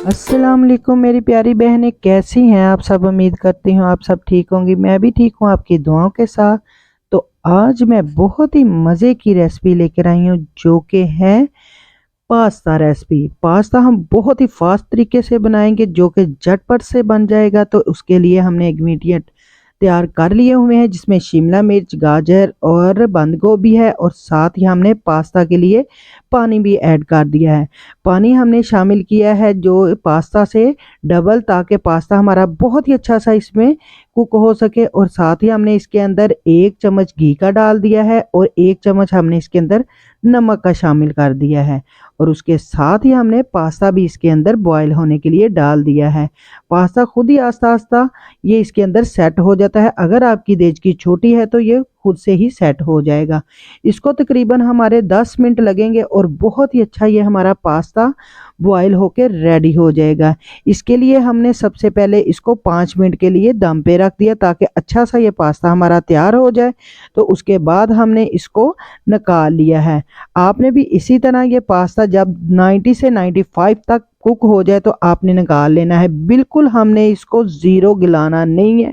अस्सलाम वालेकुम मेरी प्यारी बहनें, कैसी हैं आप सब। उम्मीद करती हूँ आप सब ठीक होंगी। मैं भी ठीक हूँ आपकी दुआओं के साथ। तो आज मैं बहुत ही मज़े की रेसिपी लेकर आई हूँ जो कि है पास्ता रेसिपी। पास्ता हम बहुत ही फास्ट तरीके से बनाएंगे जो कि झटपट से बन जाएगा। तो उसके लिए हमने इंग्रेडिएंट तैयार कर लिए हुए हैं जिसमें शिमला मिर्च, गाजर और बंद गोभी है, और साथ ही हमने पास्ता के लिए पानी भी ऐड कर दिया है। पानी हमने शामिल किया है जो पास्ता से डबल, ताकि पास्ता हमारा बहुत ही अच्छा सा इसमें कुक हो सके। और साथ ही हमने इसके अंदर 1 चम्मच घी का डाल दिया है और 1 चम्मच हमने इसके अंदर नमक का शामिल कर दिया है। और उसके साथ ही हमने पास्ता भी इसके अंदर बॉयल होने के लिए डाल दिया है। पास्ता खुद ही आस्ता आस्ता ये इसके अंदर सेट हो जाता है। अगर आपकी देचकी छोटी है तो ये खुद से ही सेट हो जाएगा। इसको तकरीबन हमारे 10 मिनट लगेंगे और बहुत ही अच्छा ये हमारा पास्ता बॉयल होकर रेडी हो जाएगा। इसके लिए हमने सबसे पहले इसको 5 मिनट के लिए दम पे रख दिया ताकि अच्छा सा ये पास्ता हमारा तैयार हो जाए। तो उसके बाद हमने इसको निकाल लिया है। आपने भी इसी तरह ये पास्ता जब 90 से 95 तक कुक हो जाए तो आपने निकाल लेना है। बिल्कुल हमने इसको ज़ीरो गिलाना नहीं है।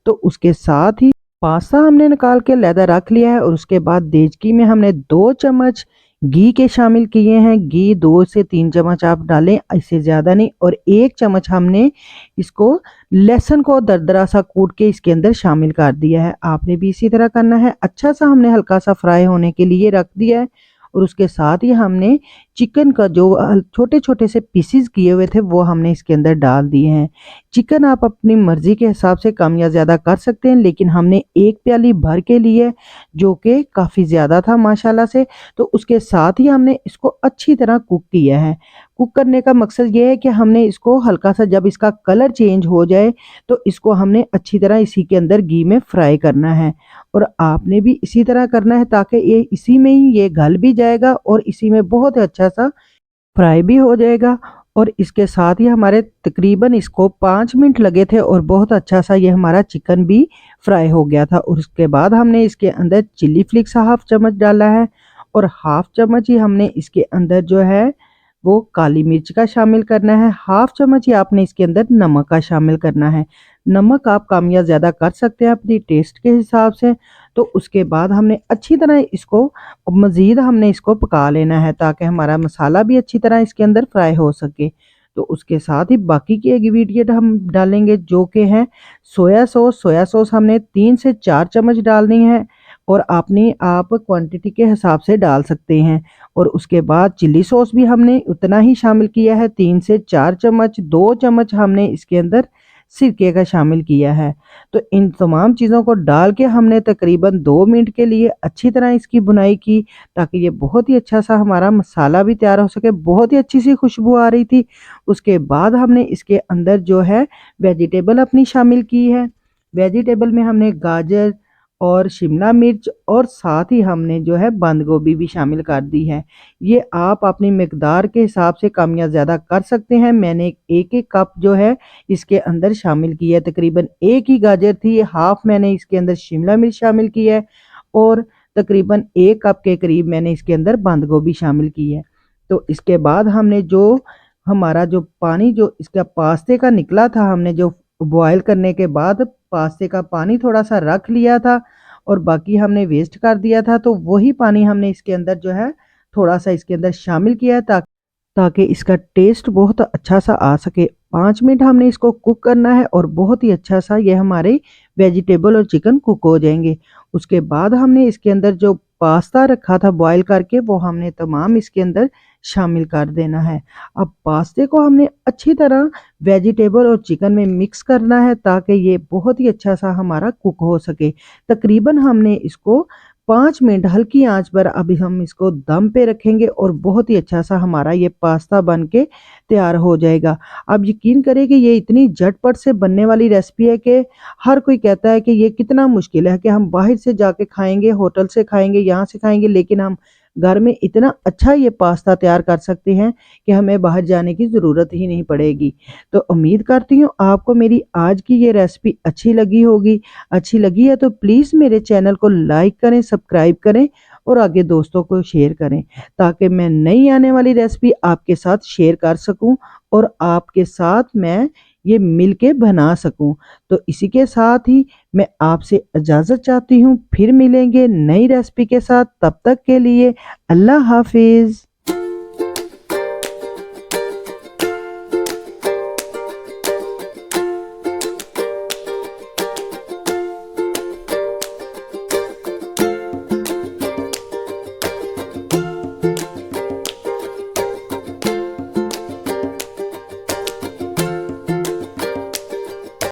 तो उसके साथ ही पास्ता हमने निकाल के लहदा रख लिया है। और उसके बाद देचकी में हमने 2 चम्मच घी के शामिल किए हैं। घी 2 से 3 चम्मच आप डालें, इससे ज़्यादा नहीं। और 1 चम्मच हमने इसको लहसुन को दरदरा सा कूट के इसके अंदर शामिल कर दिया है। आपने भी इसी तरह करना है। अच्छा सा हमने हल्का सा फ्राई होने के लिए रख दिया है। और उसके साथ ही हमने चिकन का जो छोटे छोटे से पीसेस किए हुए थे वो हमने इसके अंदर डाल दिए हैं। चिकन आप अपनी मर्ज़ी के हिसाब से कम या ज़्यादा कर सकते हैं, लेकिन हमने 1 प्याली भर के लिए जो कि काफ़ी ज़्यादा था माशाल्लाह से। तो उसके साथ ही हमने इसको अच्छी तरह कुक किया है। कुक करने का मकसद ये है कि हमने इसको हल्का सा जब इसका कलर चेंज हो जाए तो इसको हमने अच्छी तरह इसी के अंदर घी में फ्राई करना है। और आपने भी इसी तरह करना है ताकि ये इसी में ही ये गल भी जाएगा और इसी में बहुत अच्छा सा फ्राई भी हो जाएगा। और इसके साथ ही हमारे तकरीबन इसको 5 मिनट लगे थे और बहुत अच्छा सा ये हमारा चिकन भी फ्राई हो गया था। और उसके बाद हमने इसके अंदर चिली फ्लेक्स हाफ चम्मच डाला है। और हाफ चम्मच ही हमने इसके अंदर जो है वो काली मिर्च का शामिल करना है। हाफ चम्मच ही आपने इसके अंदर नमक का शामिल करना है। नमक आप कम या ज़्यादा कर सकते हैं अपनी टेस्ट के हिसाब से। तो उसके बाद हमने अच्छी तरह इसको मज़ीद हमने इसको पका लेना है ताकि हमारा मसाला भी अच्छी तरह इसके अंदर फ्राई हो सके। तो उसके साथ ही बाकी के इंग्रेडिएंट हम डालेंगे जो कि हैं सोया सॉस। सोया सॉस हमने 3 से 4 चम्मच डालनी है और अपनी आप क्वांटिटी के हिसाब से डाल सकते हैं। और उसके बाद चिली सॉस भी हमने उतना ही शामिल किया है, 3 से 4 चम्मच। 2 चम्मच हमने इसके अंदर सिरके का शामिल किया है। तो इन तमाम चीज़ों को डाल के हमने तकरीबन 2 मिनट के लिए अच्छी तरह इसकी भुनाई की ताकि ये बहुत ही अच्छा सा हमारा मसाला भी तैयार हो सके। बहुत ही अच्छी सी खुशबू आ रही थी। उसके बाद हमने इसके अंदर जो है वेजिटेबल अपनी शामिल की है। वेजिटेबल में हमने गाजर और शिमला मिर्च और साथ ही हमने जो है बंद गोभी भी शामिल कर दी है। ये आप अपनी मिकदार के हिसाब से कम या ज़्यादा कर सकते हैं। मैंने एक एक कप जो है इसके अंदर शामिल की है। तकरीबन एक ही गाजर थी, हाफ मैंने इसके अंदर शिमला मिर्च शामिल की है और तकरीबन 1 कप के करीब मैंने इसके अंदर बंद गोभी शामिल की है। तो इसके बाद हमने जो हमारा जो पानी जो इसका पास्ते का निकला था, हमने जो बॉयल करने के बाद पास्ते का पानी थोड़ा सा रख लिया था और बाकी हमने वेस्ट कर दिया था। तो वही पानी हमने इसके अंदर जो है थोड़ा सा इसके अंदर शामिल किया है ताकि ताकि इसका टेस्ट बहुत अच्छा सा आ सके। 5 मिनट हमने इसको कुक करना है और बहुत ही अच्छा सा ये हमारे वेजिटेबल और चिकन कुक हो जाएंगे। उसके बाद हमने इसके अंदर जो पास्ता रखा था बॉयल करके वो हमने तमाम इसके अंदर शामिल कर देना है। अब पास्ते को हमने अच्छी तरह वेजिटेबल और चिकन में मिक्स करना है ताकि ये बहुत ही अच्छा सा हमारा कुक हो सके। तकरीबन हमने इसको 5 मिनट हल्की आंच पर अभी हम इसको दम पे रखेंगे और बहुत ही अच्छा सा हमारा ये पास्ता बन के तैयार हो जाएगा। आप यकीन करें कि ये इतनी झटपट से बनने वाली रेसिपी है कि हर कोई कहता है कि ये कितना मुश्किल है कि हम बाहर से जाके खाएंगे, होटल से खाएंगे, यहाँ से खाएंगे, लेकिन हम घर में इतना अच्छा ये पास्ता तैयार कर सकते हैं कि हमें बाहर जाने की ज़रूरत ही नहीं पड़ेगी। तो उम्मीद करती हूँ आपको मेरी आज की ये रेसिपी अच्छी लगी होगी। अच्छी लगी है तो प्लीज़ मेरे चैनल को लाइक करें, सब्सक्राइब करें और आगे दोस्तों को शेयर करें, ताकि मैं नई आने वाली रेसिपी आपके साथ शेयर कर सकूं और आपके साथ मैं ये मिलके बना सकूं। तो इसी के साथ ही मैं आपसे इजाज़त चाहती हूँ, फिर मिलेंगे नई रेसिपी के साथ। तब तक के लिए अल्लाह हाफिज़।